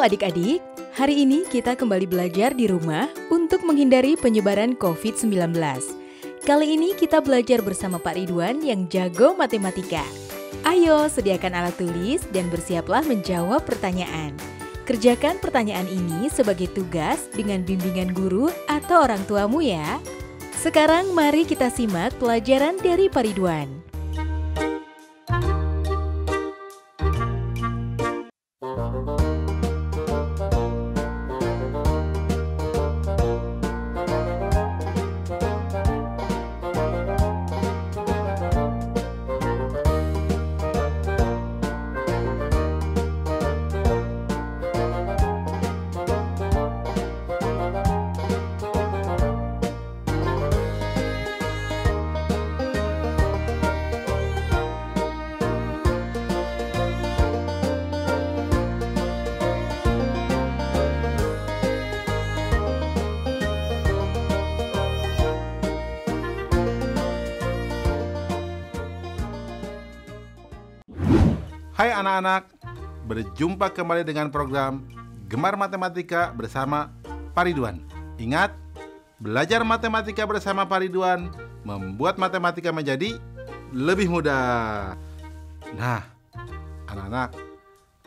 adik-adik, hari ini kita kembali belajar di rumah untuk menghindari penyebaran COVID-19. Kali ini kita belajar bersama Pak Ridwan yang jago matematika. Ayo sediakan alat tulis dan bersiaplah menjawab pertanyaan. Kerjakan pertanyaan ini sebagai tugas dengan bimbingan guru atau orang tuamu ya. Sekarang mari kita simak pelajaran dari Pak Ridwan. Hai anak-anak, berjumpa kembali dengan program Gemar Matematika bersama Pak Ridwan. Ingat, belajar matematika bersama Pak Ridwan membuat matematika menjadi lebih mudah. Nah, anak-anak,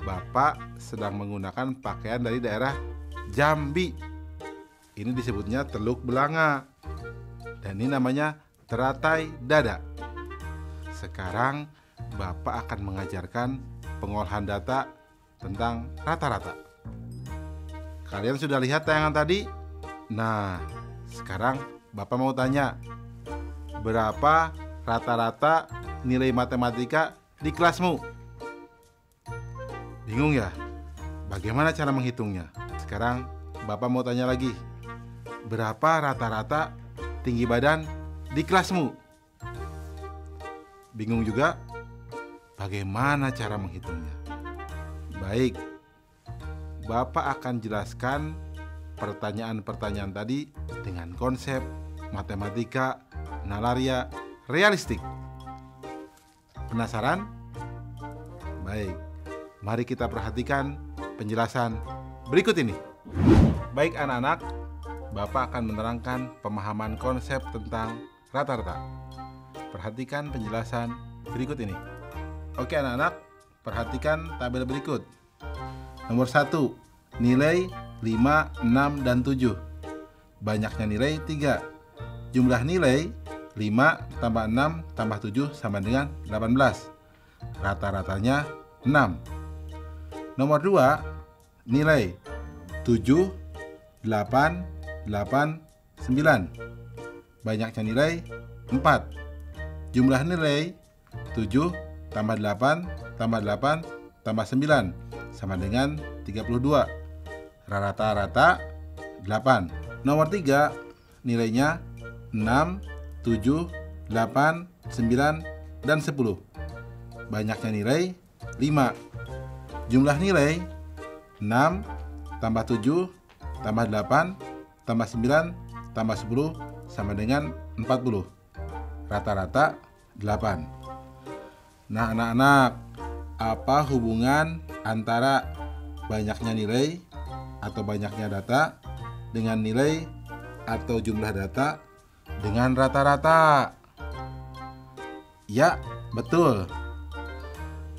Bapak sedang menggunakan pakaian dari daerah Jambi. Ini disebutnya teluk belanga. Dan ini namanya teratai dada. Sekarang Bapak akan mengajarkan pengolahan data tentang rata-rata. Kalian sudah lihat tayangan tadi? Nah, sekarang Bapak mau tanya, berapa rata-rata nilai matematika di kelasmu? Bingung ya? Bagaimana cara menghitungnya? Sekarang Bapak mau tanya lagi, berapa rata-rata tinggi badan di kelasmu? Bingung juga? Bagaimana cara menghitungnya? Baik, Bapak akan jelaskan pertanyaan-pertanyaan tadi dengan konsep matematika nalaria realistik. Penasaran? Baik, mari kita perhatikan penjelasan berikut ini. Baik anak-anak, Bapak akan menerangkan pemahaman konsep tentang rata-rata. Perhatikan penjelasan berikut ini. Oke anak-anak, perhatikan tabel berikut. Nomor 1, nilai 5, 6, dan 7. Banyaknya nilai 3. Jumlah nilai 5 tambah 6 tambah 7 sama dengan 18. Rata-ratanya 6. Nomor 2, nilai 7, 8, 8, 9. Banyaknya nilai 4. Jumlah nilai 7 tambah 8, tambah 8, tambah 9 sama dengan 32. Rata-rata 8. Nomor 3, nilainya 6, 7, 8, 9, dan 10. Banyaknya nilai 5. Jumlah nilai 6, tambah 7, tambah 8, tambah 9, tambah 10 sama dengan 40. Rata-rata 8. Nah anak-anak, apa hubungan antara banyaknya nilai atau banyaknya data dengan nilai atau jumlah data dengan rata-rata? Ya, betul.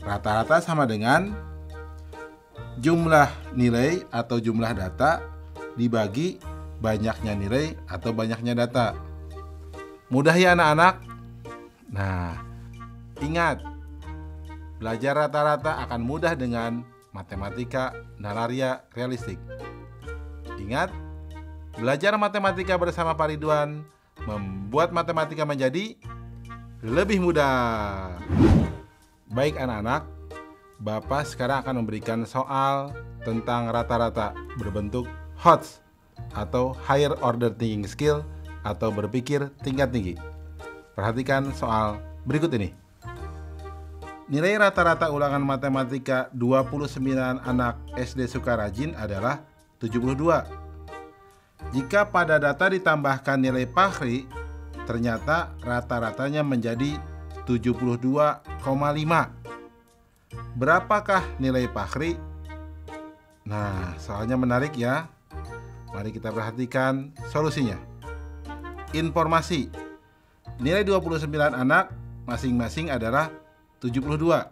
Rata-rata sama dengan jumlah nilai atau jumlah data dibagi banyaknya nilai atau banyaknya data. Mudah ya anak-anak? Nah, ingat, belajar rata-rata akan mudah dengan matematika nalaria realistik. Ingat, belajar matematika bersama Pak Ridwan membuat matematika menjadi lebih mudah. Baik anak-anak, Bapak sekarang akan memberikan soal tentang rata-rata berbentuk HOTS atau Higher Order Thinking Skill atau berpikir tingkat tinggi. Perhatikan soal berikut ini. Nilai rata-rata ulangan matematika 29 anak SD Sukarajin adalah 72. Jika pada data ditambahkan nilai Fahri, ternyata rata-ratanya menjadi 72,5. Berapakah nilai Fahri? Nah, soalnya menarik ya. Mari kita perhatikan solusinya. Informasi. Nilai 29 anak masing-masing adalah 72.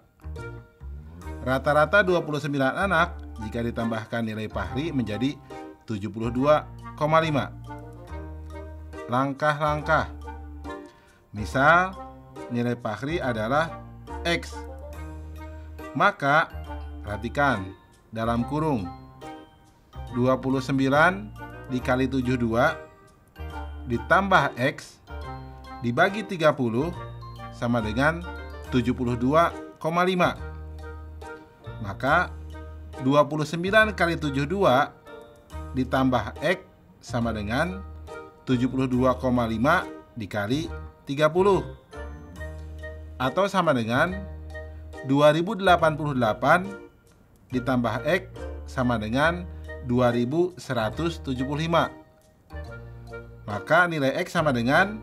Rata-rata 29 anak jika ditambahkan nilai Fahri menjadi 72,5. Langkah-langkah. Misal, nilai Fahri adalah X. Maka, perhatikan dalam kurung 29 dikali 72 ditambah X dibagi 30 sama dengan 72,5. Maka 29 kali 72 ditambah X sama dengan 72,5 dikali 30, atau sama dengan 2088 ditambah X sama dengan 2175. Maka nilai X sama dengan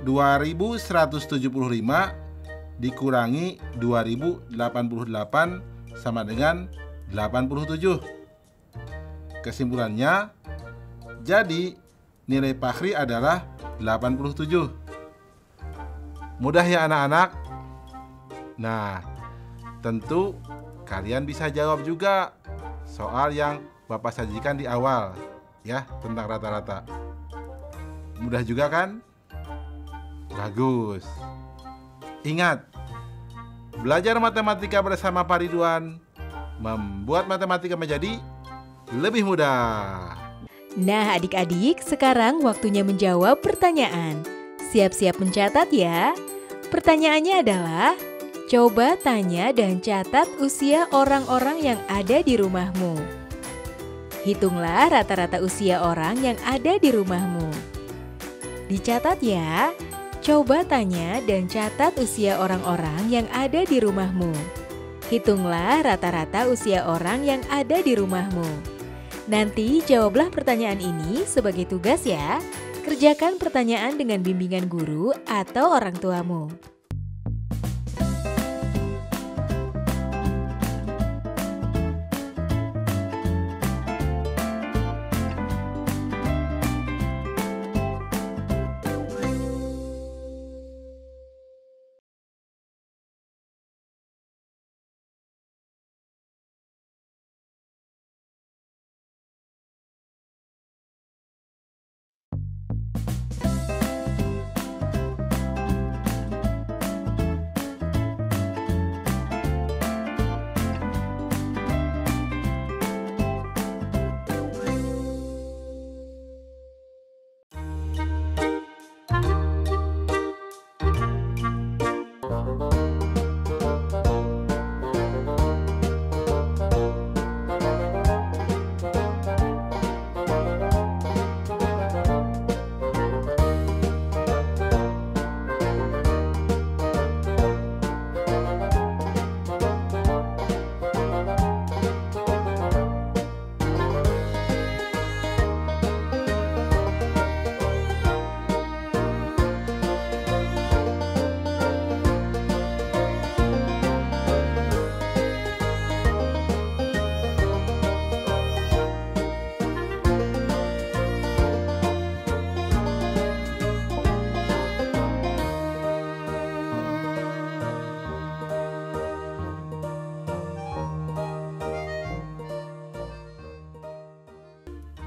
2175 dikurangi 2088 sama dengan 87. Kesimpulannya, jadi nilai Fahri adalah 87. Mudah ya anak-anak? Nah, tentu kalian bisa jawab juga soal yang Bapak sajikan di awal ya, tentang rata-rata. Mudah juga kan? Bagus. Ingat, belajar matematika bersama Pak Ridwan membuat matematika menjadi lebih mudah. Nah adik-adik, sekarang waktunya menjawab pertanyaan. Siap-siap mencatat ya. Pertanyaannya adalah, coba tanya dan catat usia orang-orang yang ada di rumahmu. Hitunglah rata-rata usia orang yang ada di rumahmu. Dicatat ya. Coba tanya dan catat usia orang-orang yang ada di rumahmu. Hitunglah rata-rata usia orang yang ada di rumahmu. Nanti jawablah pertanyaan ini sebagai tugas ya. Kerjakan pertanyaan dengan bimbingan guru atau orang tuamu.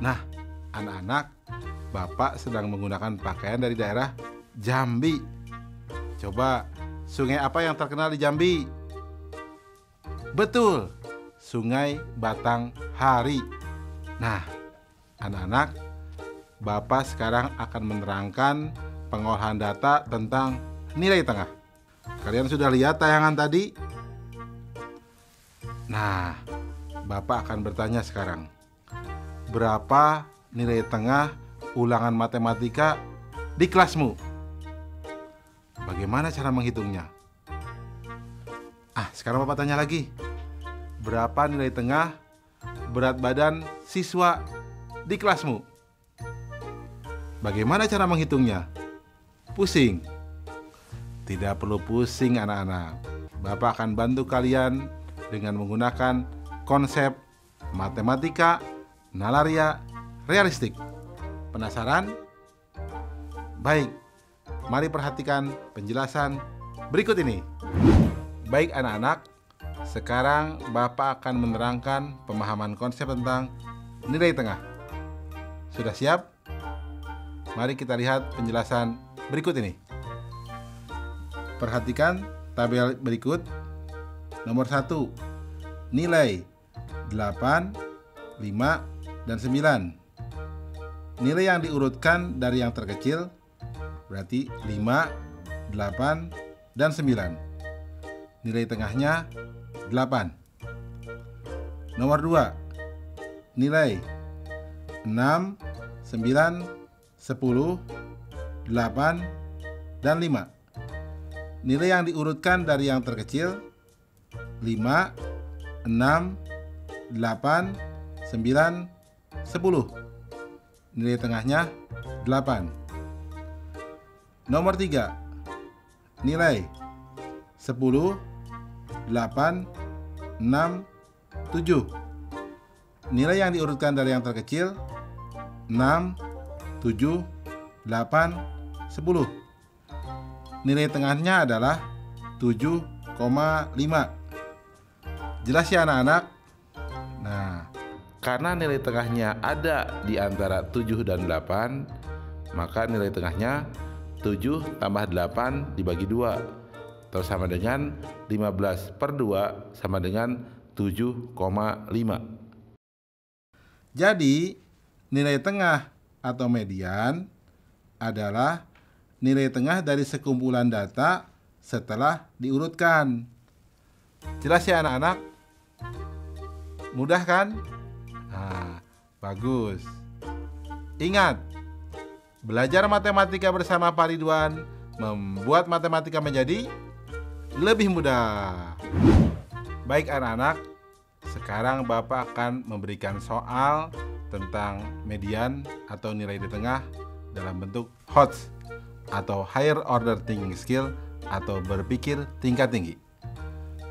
Nah, anak-anak, Bapak sedang menggunakan pakaian dari daerah Jambi. Coba, sungai apa yang terkenal di Jambi? Betul, Sungai Batanghari. Nah, anak-anak, Bapak sekarang akan menerangkan pengolahan data tentang nilai tengah. Kalian sudah lihat tayangan tadi? Nah, Bapak akan bertanya sekarang. Berapa nilai tengah ulangan matematika di kelasmu? Bagaimana cara menghitungnya? Sekarang Bapak tanya lagi. Berapa nilai tengah berat badan siswa di kelasmu? Bagaimana cara menghitungnya? Pusing? Tidak perlu pusing anak-anak. Bapak akan bantu kalian dengan menggunakan konsep matematika, nalaria, realistik. Penasaran? Baik, mari perhatikan penjelasan berikut ini. Baik anak-anak, sekarang Bapak akan menerangkan pemahaman konsep tentang nilai tengah. Sudah siap? Mari kita lihat penjelasan berikut ini. Perhatikan tabel berikut. Nomor 1, nilai 8, 5, dan 9. Nilai yang diurutkan dari yang terkecil berarti 5, 8, dan 9. Nilai tengahnya 8. Nomor 2, nilai 6, 9, 10, 8, dan 5. Nilai yang diurutkan dari yang terkecil 5, 6, 8, 9, 10. Nilai tengahnya 8. Nomor 3, nilai 10, 8, 6, 7. Nilai yang diurutkan dari yang terkecil 6, 7, 8, 10. Nilai tengahnya adalah 7,5. Jelas ya anak-anak? Nah, karena nilai tengahnya ada di antara 7 dan 8, maka nilai tengahnya 7 tambah 8 dibagi 2, atau sama dengan 15/2 sama dengan 7,5. Jadi, nilai tengah atau median adalah nilai tengah dari sekumpulan data setelah diurutkan. Jelas ya anak-anak? Mudah kan? Nah, bagus. Ingat, belajar matematika bersama Pak Ridwan membuat matematika menjadi lebih mudah. Baik anak-anak, sekarang Bapak akan memberikan soal tentang median atau nilai di tengah dalam bentuk HOTS atau Higher Order Thinking Skill atau berpikir tingkat tinggi.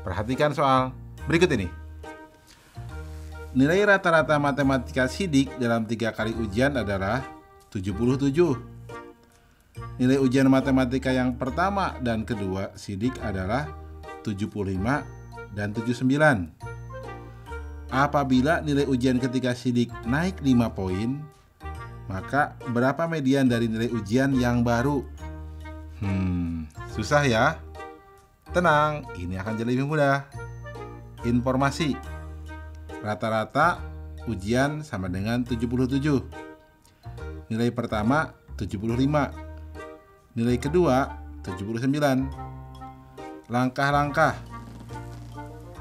Perhatikan soal berikut ini. Nilai rata-rata matematika sidik dalam 3 kali ujian adalah 77. Nilai ujian matematika yang pertama dan kedua sidik adalah 75 dan 79. Apabila nilai ujian ketika sidik naik 5 poin, maka berapa median dari nilai ujian yang baru? Susah ya? Tenang, ini akan jadi lebih mudah. Informasi. Rata-rata ujian sama dengan 77. Nilai pertama 75. Nilai kedua 79. Langkah-langkah.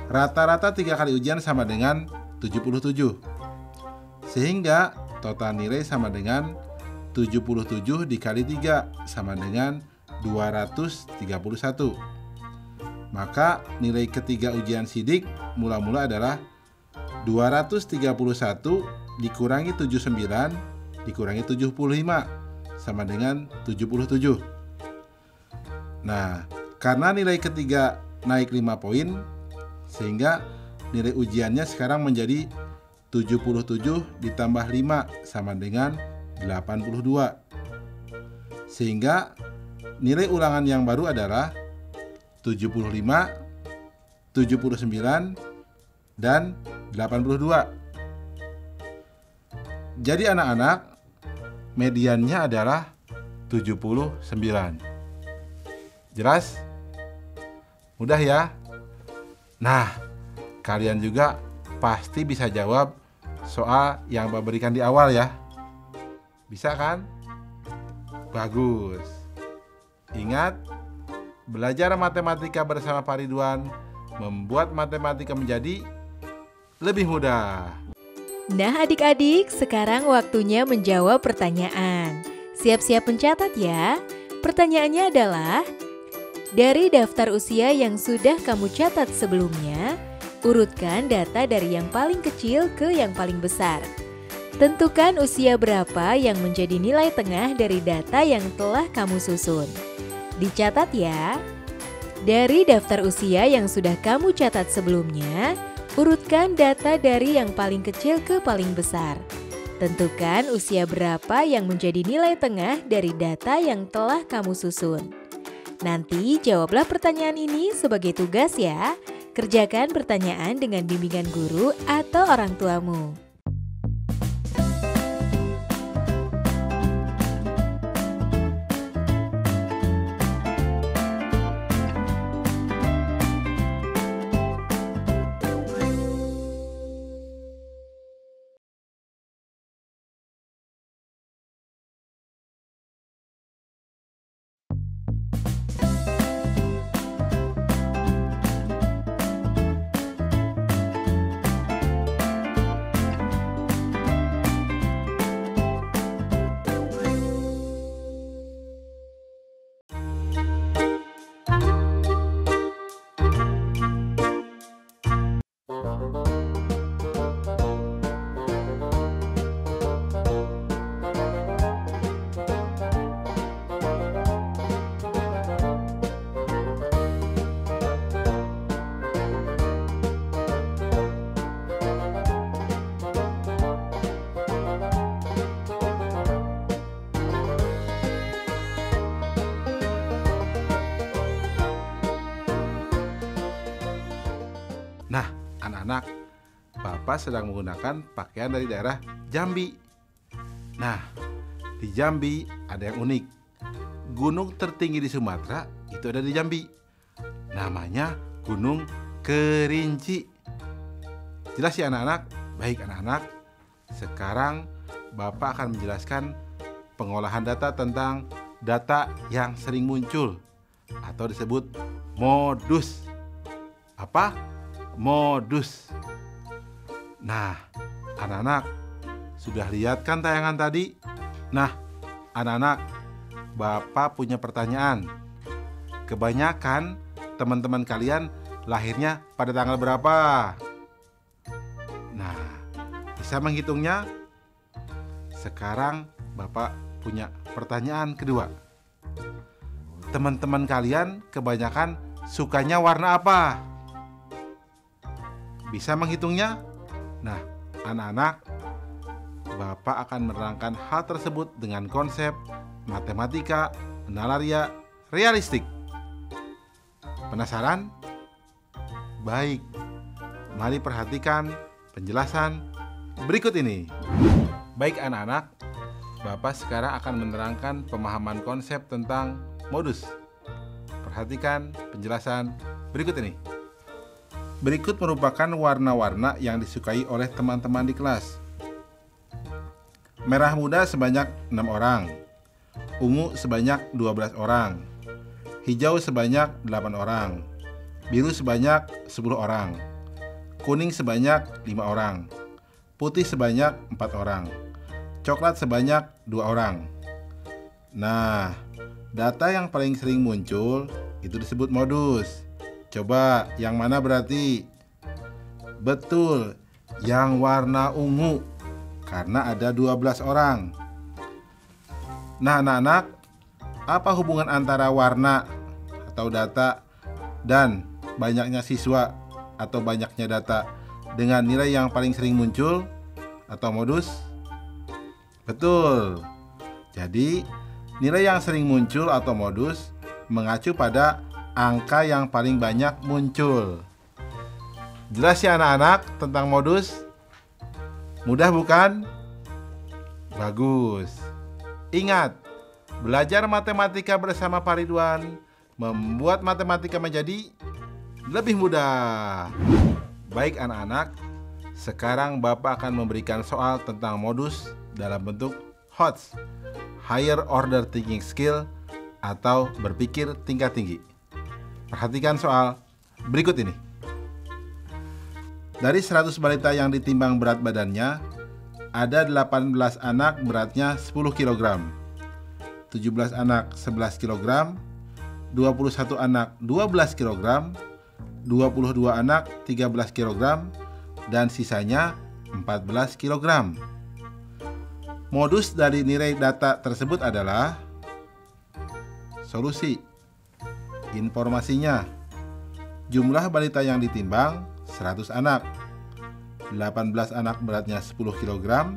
Rata-rata 3 kali ujian sama dengan 77. Sehingga total nilai sama dengan 77 dikali 3 sama dengan 231. Maka nilai ketiga ujian sidik mula-mula adalah 231 dikurangi 79 dikurangi 75 sama dengan 77. Nah, karena nilai ketiga naik 5 poin, sehingga nilai ujiannya sekarang menjadi 77 ditambah 5 sama dengan 82. Sehingga nilai ulangan yang baru adalah 75, 79, dan 82. Jadi anak-anak, mediannya adalah 79. Jelas? Mudah ya? Nah, kalian juga pasti bisa jawab soal yang Bapak berikan di awal ya. Bisa kan? Bagus. Ingat, belajar matematika bersama Pak Ridwan membuat matematika menjadi lebih mudah. Nah adik-adik, sekarang waktunya menjawab pertanyaan. Siap-siap mencatat ya. Pertanyaannya adalah, dari daftar usia yang sudah kamu catat sebelumnya, urutkan data dari yang paling kecil ke yang paling besar. Tentukan usia berapa yang menjadi nilai tengah dari data yang telah kamu susun. Dicatat ya. Dari daftar usia yang sudah kamu catat sebelumnya, Urutkan data dari yang paling kecil ke paling besar. Tentukan usia berapa yang menjadi nilai tengah dari data yang telah kamu susun. Nanti jawablah pertanyaan ini sebagai tugas ya. Kerjakan pertanyaan dengan bimbingan guru atau orang tuamu. Nah, anak-anak, Bapak sedang menggunakan pakaian dari daerah Jambi. Nah, di Jambi ada yang unik. Gunung tertinggi di Sumatera itu ada di Jambi. Namanya Gunung Kerinci. Jelas ya anak-anak? Baik anak-anak, sekarang Bapak akan menjelaskan pengolahan data tentang data yang sering muncul atau disebut modus. Apa? Modus. Nah, anak-anak sudah lihat kan tayangan tadi? Nah, anak-anak, Bapak punya pertanyaan. Kebanyakan teman-teman kalian lahirnya pada tanggal berapa? Nah, bisa menghitungnya? Sekarang Bapak punya pertanyaan kedua. Teman-teman kalian kebanyakan sukanya warna apa? Bisa menghitungnya? Nah, anak-anak, Bapak akan menerangkan hal tersebut dengan konsep matematika, nalaria, realistik. Penasaran? Baik, mari perhatikan penjelasan berikut ini. Baik anak-anak, Bapak sekarang akan menerangkan pemahaman konsep tentang modus. Perhatikan penjelasan berikut ini. Berikut merupakan warna-warna yang disukai oleh teman-teman di kelas. Merah muda sebanyak 6 orang, ungu sebanyak 12 orang, hijau sebanyak 8 orang, biru sebanyak 10 orang, kuning sebanyak 5 orang, putih sebanyak 4 orang, coklat sebanyak 2 orang. Nah, data yang paling sering muncul itu disebut modus. Coba yang mana berarti? Betul, yang warna ungu karena ada 12 orang. Nah, anak-anak, apa hubungan antara warna atau data dan banyaknya siswa atau banyaknya data dengan nilai yang paling sering muncul atau modus? Betul. Jadi, nilai yang sering muncul atau modus mengacu pada angka yang paling banyak muncul. Jelas ya anak-anak tentang modus? Mudah bukan? Bagus. Ingat, belajar matematika bersama Pak Ridwan membuat matematika menjadi lebih mudah. Baik anak-anak, sekarang Bapak akan memberikan soal tentang modus dalam bentuk HOTS, Higher Order Thinking Skill, atau berpikir tingkat tinggi. Perhatikan soal berikut ini. Dari 100 balita yang ditimbang berat badannya, ada 18 anak beratnya 10 kg, 17 anak 11 kg, 21 anak 12 kg, 22 anak 13 kg, dan sisanya 14 kg. Modus dari nilai data tersebut adalah solusi. Informasinya, jumlah balita yang ditimbang 100 anak. 18 anak beratnya 10 kg,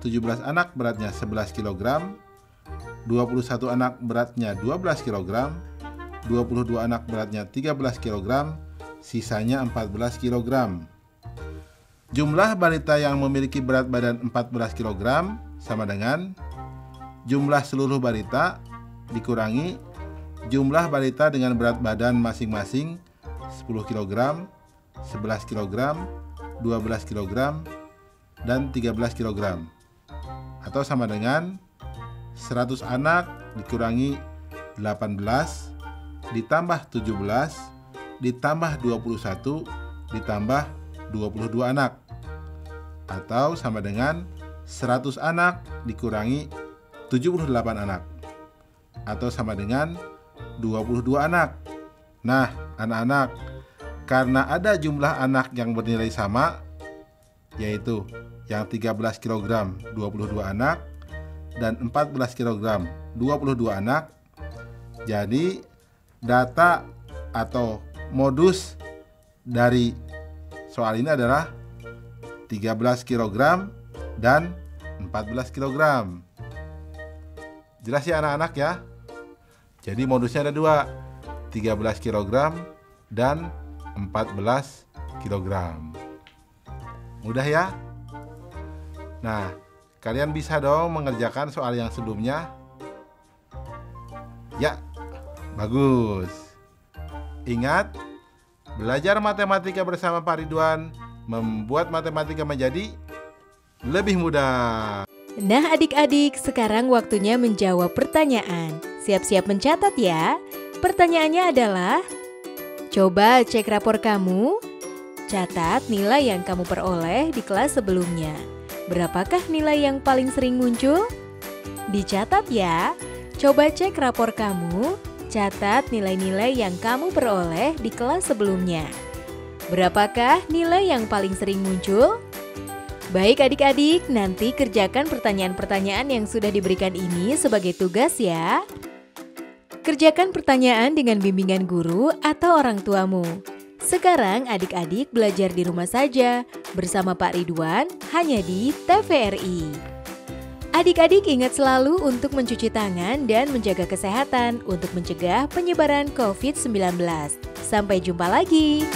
17 anak beratnya 11 kg, 21 anak beratnya 12 kg, 22 anak beratnya 13 kg, sisanya 14 kg. Jumlah balita yang memiliki berat badan 14 kg sama dengan jumlah seluruh balita dikurangi jumlah balita dengan berat badan masing-masing 10 kg, 11 kg, 12 kg, dan 13 kg. Atau sama dengan 100 anak dikurangi 18 ditambah 17 ditambah 21 ditambah 22 anak. Atau sama dengan 100 anak dikurangi 78 anak. Atau sama dengan 22 anak. Nah, anak-anak, karena ada jumlah anak yang bernilai sama, yaitu yang 13 kg 22 anak dan 14 kg 22 anak, jadi data atau modus dari soal ini adalah 13 kg dan 14 kg. Jelas ya anak-anak ya? Jadi modusnya ada dua, 13 kg dan 14 kg. Mudah ya? Nah, kalian bisa dong mengerjakan soal yang sebelumnya? Ya, bagus. Ingat, belajar matematika bersama Pak Ridwan membuat matematika menjadi lebih mudah. Nah adik-adik, sekarang waktunya menjawab pertanyaan. Siap-siap mencatat ya. Pertanyaannya adalah, coba cek rapor kamu. Catat nilai yang kamu peroleh di kelas sebelumnya. Berapakah nilai yang paling sering muncul? Dicatat ya. Coba cek rapor kamu. Catat nilai-nilai yang kamu peroleh di kelas sebelumnya. Berapakah nilai yang paling sering muncul? Baik adik-adik, nanti kerjakan pertanyaan-pertanyaan yang sudah diberikan ini sebagai tugas ya. Kerjakan pertanyaan dengan bimbingan guru atau orang tuamu. Sekarang adik-adik belajar di rumah saja bersama Pak Ridwan hanya di TVRI. Adik-adik ingat selalu untuk mencuci tangan dan menjaga kesehatan untuk mencegah penyebaran COVID-19. Sampai jumpa lagi.